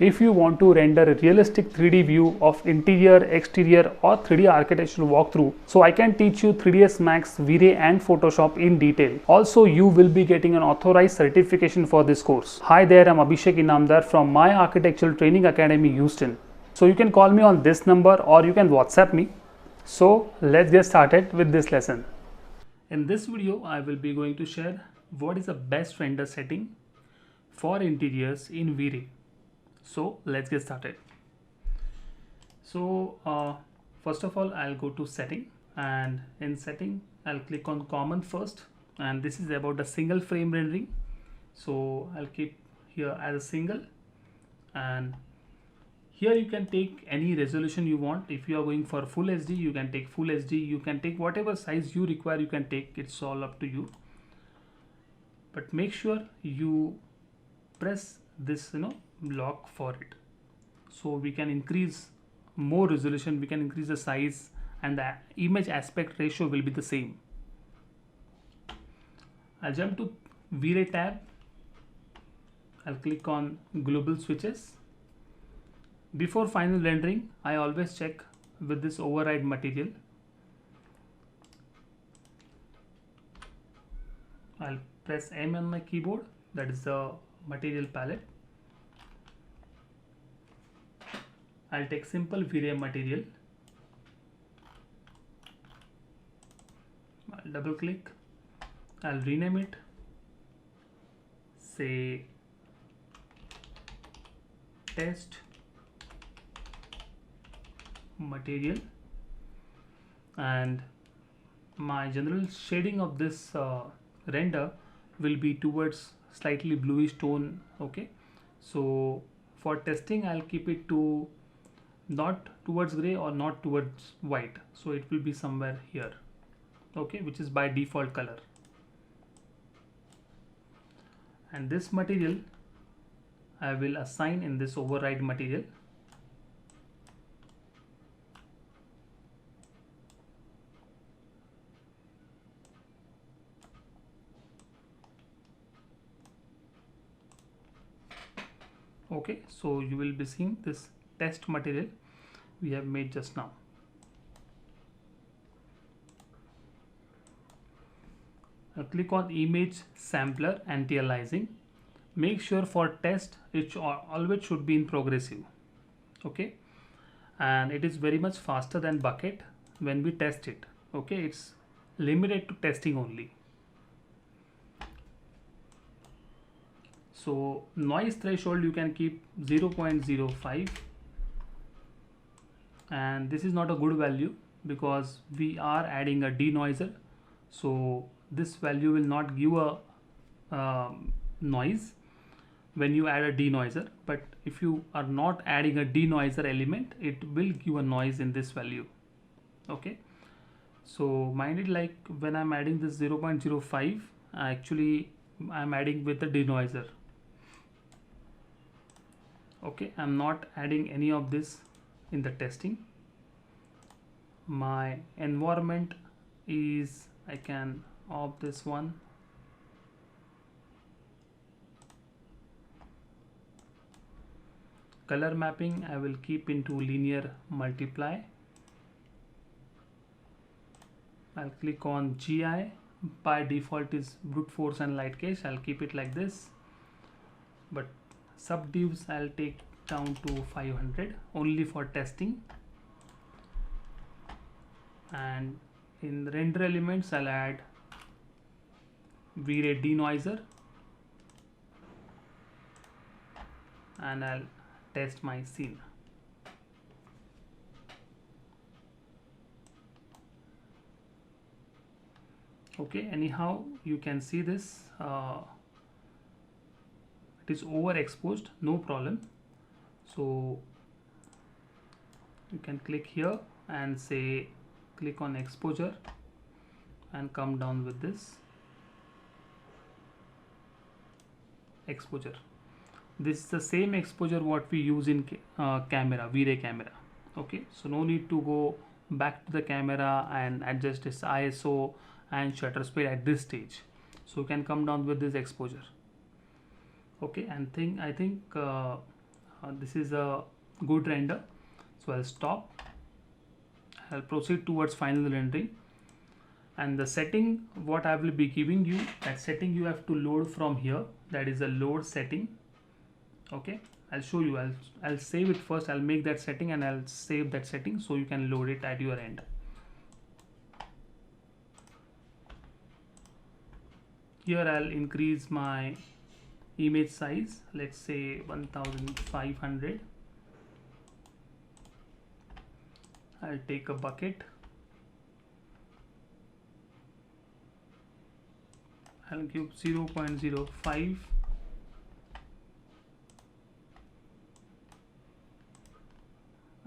If you want to render a realistic 3D view of interior, exterior or 3D architectural walkthrough, so I can teach you 3ds Max, V-Ray and Photoshop in detail. Also, you will be getting an authorized certification for this course. Hi there, I'm Abhishek Inamdar from My Architectural Training Academy, Houston. So you can call me on this number or you can WhatsApp me. So let's get started with this lesson. In this video, I will be going to share what is the best render setting for interiors in V-Ray. So let's get started. So first of all, I'll go to setting, and in setting I'll click on common first, and this is about the single frame rendering. So I'll keep here as a single, and here you can take any resolution you want. If you are going for full HD, you can take full HD. You can take whatever size you require, you can take. It's all up to you, but make sure you press this lock for it, so we can increase more resolution, we can increase the size, and the image aspect ratio will be the same. I'll jump to V-Ray tab. I'll click on global switches. Before final rendering, I always check with this override material. I'll press M on my keyboard, that is the material palette. I'll take simple V-Ray material. I'll double click. I'll rename it, say test material, and my general shading of this render will be towards slightly bluish tone. Okay, so for testing I'll keep it to not towards gray or not towards white, so it will be somewhere here, okay, which is by default color. And this material I will assign in this override material. Okay, so you will be seeing this test material we have made just now. Now click on image sampler anti-aliasing. Make sure for test it always should be in progressive, okay, and it is very much faster than bucket when we test it. Okay, it's limited to testing only. So noise threshold you can keep 0.05, and this is not a good value because we are adding a denoiser, so this value will not give a noise when you add a denoiser, but if you are not adding a denoiser element, it will give a noise in this value. Okay, so mind it, like when I'm adding this 0.05, actually I'm adding with the denoiser. Okay, I'm not adding any of this in the testing. My environment is, I can off this one. Color mapping I will keep into linear multiply. I'll click on GI. By default is brute force and light cache. I'll keep it like this, but subdivs I'll take down to 500 only for testing. And in render elements I'll add V-Ray denoiser, and I'll test my scene. Okay, anyhow you can see this it is overexposed, no problem. So you can click here and say click on exposure and come down with this exposure. This is the same exposure what we use in camera, V-Ray camera. Okay, so no need to go back to the camera and adjust its ISO and shutter speed at this stage. So you can come down with this exposure. Okay, and I think this is a good render. So I'll stop. I'll proceed towards final rendering. And the setting what I will be giving you, that setting you have to load from here. That is a load setting. Okay, I'll show you. I'll save it first. I'll make that setting and I'll save that setting so you can load it at your end. Here I'll increase my image size, let's say 1500. I'll take a bucket. I'll give 0.05.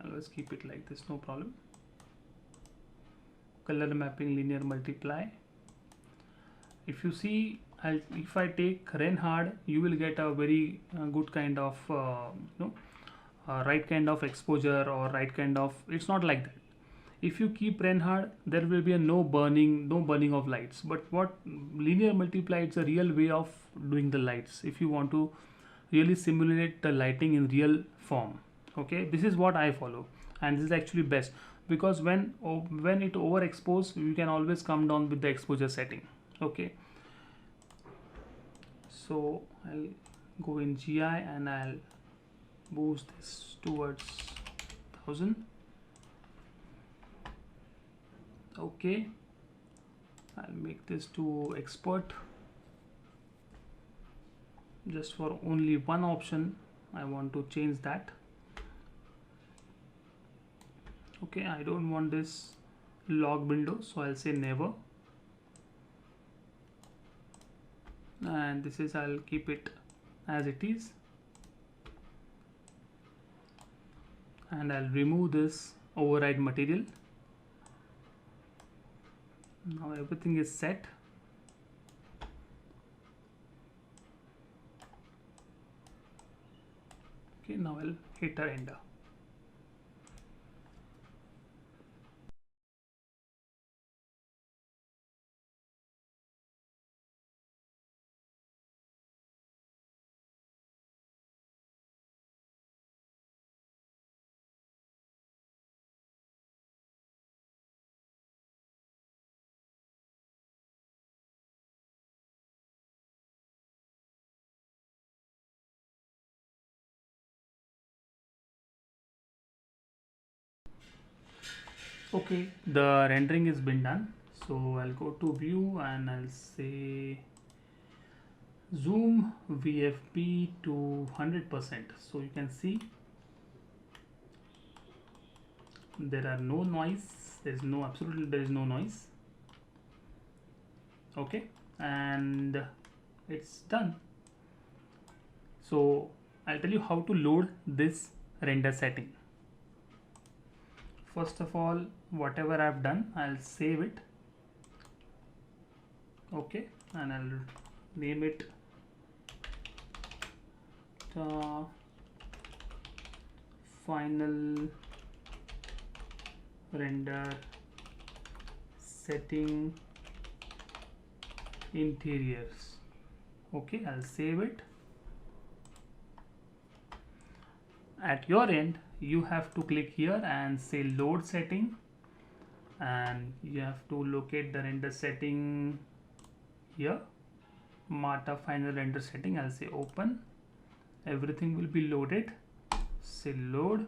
Let's keep it like this, no problem. Color mapping, linear multiply. If you see, if I take Renhard, you will get a very good kind of right kind of exposure or right kind of. It's not like that. If you keep Renhard, there will be a no burning of lights. But what linear multiply, it's a real way of doing the lights. If you want to really simulate the lighting in real form, okay, this is what I follow, and this is actually best because when it overexposed, you can always come down with the exposure setting. Okay, so I'll go in GI and I'll boost this towards 1000. Okay, I'll make this to expert. Just for only one option, I want to change that. Okay, I don't want this log window, so I'll say never. And this is, I'll keep it as it is, and I'll remove this override material. Now everything is set. Okay, now I'll hit enter. Okay, the rendering has been done. So I'll go to view and I'll say zoom VFB to 100%. So you can see there are no noise. There is no noise. Okay, and it's done. So I'll tell you how to load this render setting. First of all, whatever I've done, I'll save it. Okay, and I'll name it final render setting interiors. Okay, I'll save it. At your end, you have to click here and say load setting, and you have to locate the render setting here, Marta final render setting. I'll say open. Everything will be loaded. Say load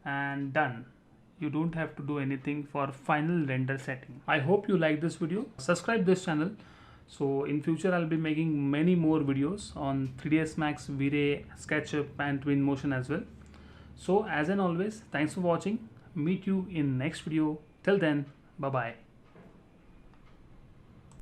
and done. You don't have to do anything for final render setting. I hope you like this video. Subscribe this channel. So in future I'll be making many more videos on 3ds Max, V-Ray, SketchUp and Twinmotion as well. So as and always, thanks for watching. Meet you in next video. Till then, bye bye.